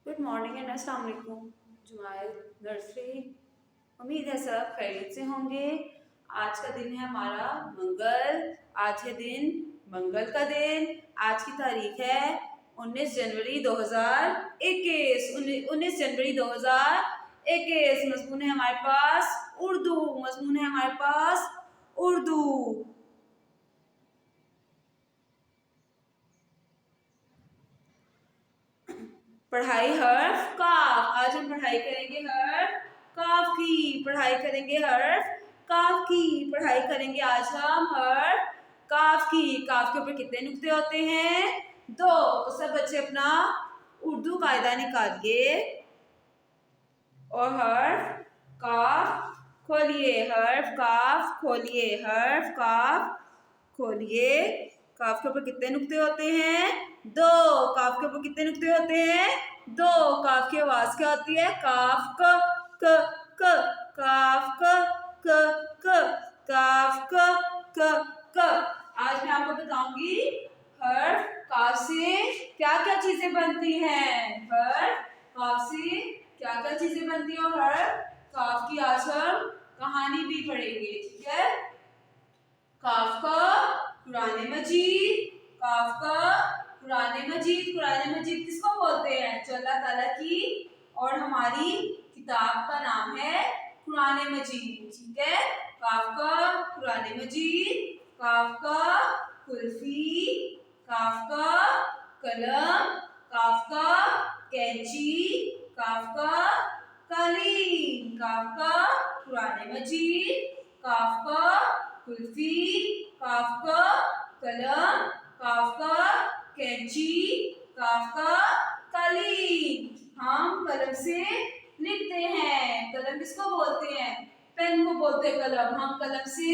Good morning and अस्सलाम वालेकुम। जुमाइल nursery. उम्मीद है सब खैरियत से होंगे। आज का दिन है हमारा मंगल। आज है दिन मंगल का दिन। आज की तारीख है 19 जनवरी 2021। 19 जनवरी 2021। मजमून है हमारे पास उर्दू। मजमून है हमारे पास उर्दू। पढ़ाई हर्फ काफ। आज हम पढ़ाई करेंगे हर्फ काफ की। पढ़ाई करेंगे हर्फ काफ की। पढ़ाई करेंगे आज हम हर्फ काफ की। काफ के ऊपर कितने नुक्ते होते हैं? 2। तो सब बच्चे अपना उर्दू कायदा निकालिए और हर्फ काफ खोलिए। हर्फ काफ खोलिए। हर्फ काफ खोलिए। काफ के ऊपर कितने नुक्ते होते हैं? 2। काफ के ऊपर कितने नुक्ते होते हैं? 2। काफ की आवाज क्या होती है? काफ क क क काफ क क क काफ क क क। आज मैं आपको बताऊंगी हर्फ काफ से क्या क्या चीजें बनती हैं। हर्फ काफ से क्या क्या चीजें बनती हैं और हर्फ काफ की आज हम कहानी भी पढ़ेंगे। ठीक है। काफ का कुरान मजीद। काफ का कुरान मजीद। कुरान मजीद किसको बोलते हैं? जो अल्लाह ताला की और हमारी किताब का नाम है कुरान मजीद। ठीक है। काफ का कुरान मजीद। काफ का कुल्फी। काफ का कलम। काफ का कैंची। काफ का कालीन। काफ का कुरान मजीद। काफ का कुल्फी। काफ का कलम। काफ का कैंची। काफ का कालीन। हम कलम से लिखते हैं। कलम किसको बोलते हैं? पेन को बोलते हैं कलम। हम कलम से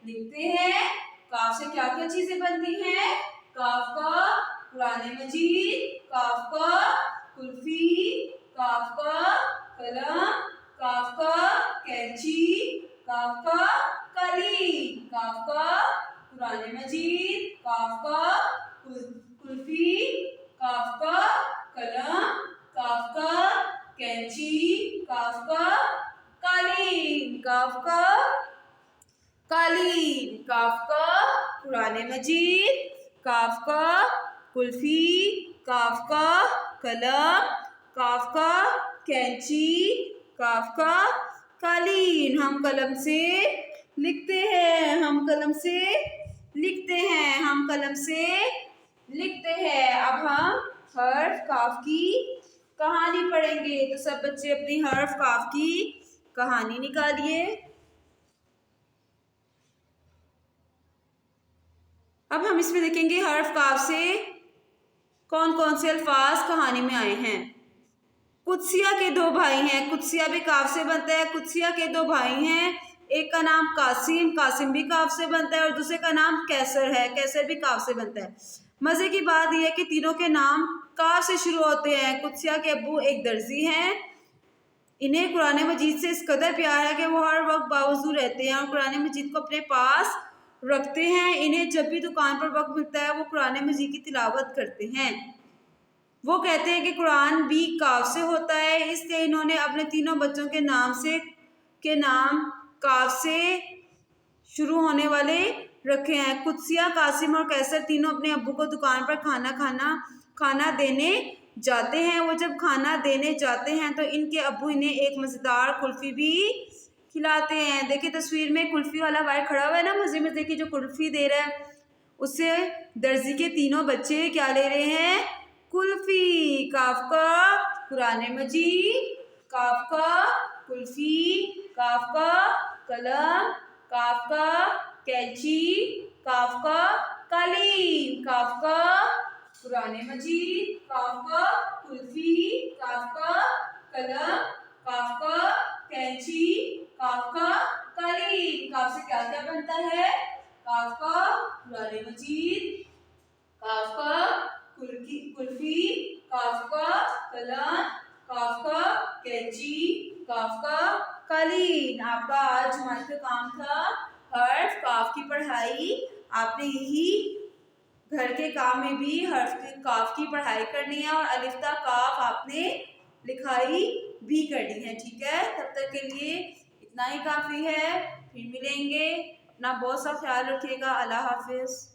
लिखते हैं। काफ से क्या क्या चीजें बनती हैं? काफ का कुरान मजीद। काफ का कुल्फी। काफ का कलम। काफ का कैंची। काफ का कालीन। काफ का कुरान मजीद। काफ का कुल्फी। काफ का कलम। काफ का कैंची। काफ का कालीन। काफ का कालीन। काफ का कुरान मजीद। काफ का कुल्फी। काफ का कलम। काफ का कैंची। काफ का कालीन। हम कलम से लिखते हैं। हम कलम से लिखते हैं। हम कलम से लिखते हैं। अब हम हर्फ काफ की कहानी पढ़ेंगे। तो सब बच्चे अपनी हर्फ काफ की कहानी निकालिए। अब हम इसमें देखेंगे हर्फ काफ से कौन कौन से अल्फाज कहानी में आए हैं। कुदसिया के 2 भाई हैं। कुदसिया भी काफ से बनता है। कुदसिया के 2 भाई हैं। एक का नाम कासिम। कासिम भी काफ से बनता है और दूसरे का नाम कैसर है। कैसर भी काफ से बनता है। मजे की बात यह है कि तीनों के नाम काफ से शुरू होते हैं। कुदसिया के अब्बू एक दर्जी हैं। इन्हें कुरान मजीद से इस कदर प्यार है कि वो हर वक्त बावजू रहते हैं और कुरान मजीद को अपने पास रखते हैं। इन्हें जब भी दुकान पर वक्त मिलता है वो कुरान मजीद की तिलावत करते हैं। वो कहते हैं कि कुरान भी काफ से होता है, इसलिए इन्होंने अपने तीनों बच्चों के नाम काफ से शुरू होने वाले रखे हैं। कुदसिया, कासिम और कैसर तीनों अपने अब्बू को दुकान पर खाना देने जाते हैं। वो जब खाना देने जाते हैं तो इनके अब्बू इन्हें एक मज़ेदार कुल्फ़ी भी खिलाते हैं। देखिए तस्वीर में कुल्फ़ी वाला भाई खड़ा हुआ है ना, मज़े मज़े की जो कुल्फ़ी दे रहा है, उससे दर्जी के तीनों बच्चे क्या ले रहे हैं? कुल्फ़ी। काफ का कुरान मजीद। काफ का कुल्फ़ी। काफ का कलम। काफ का कैंची। काफ का कालीन। काफ का कुरान मजीद। काफ का कुल्फ़ी। काफ का कलम। काफ का कैंची। काफ का कालीन। काफ से क्या क्या बनता है? काफ का कुरान मजीद। काफ का कुल्फ़ी। काफ का कलम। काफ का कैंची। काफ का कालीन। आपका आज हमारे का काम था हर्फ काफ की पढ़ाई। आपने यही گھر کے کام میں بھی حرف کاف کی پڑھائی کرنی ہے اور الف تا کاف آپ نے لکھائی بھی کرنی ہے. ٹھیک ہے، تب تک کے لیے اتنا ہی کافی ہے. پھر ملیں گے. اپنا بہت سا خیال رکھیے گا. اللہ حافظ.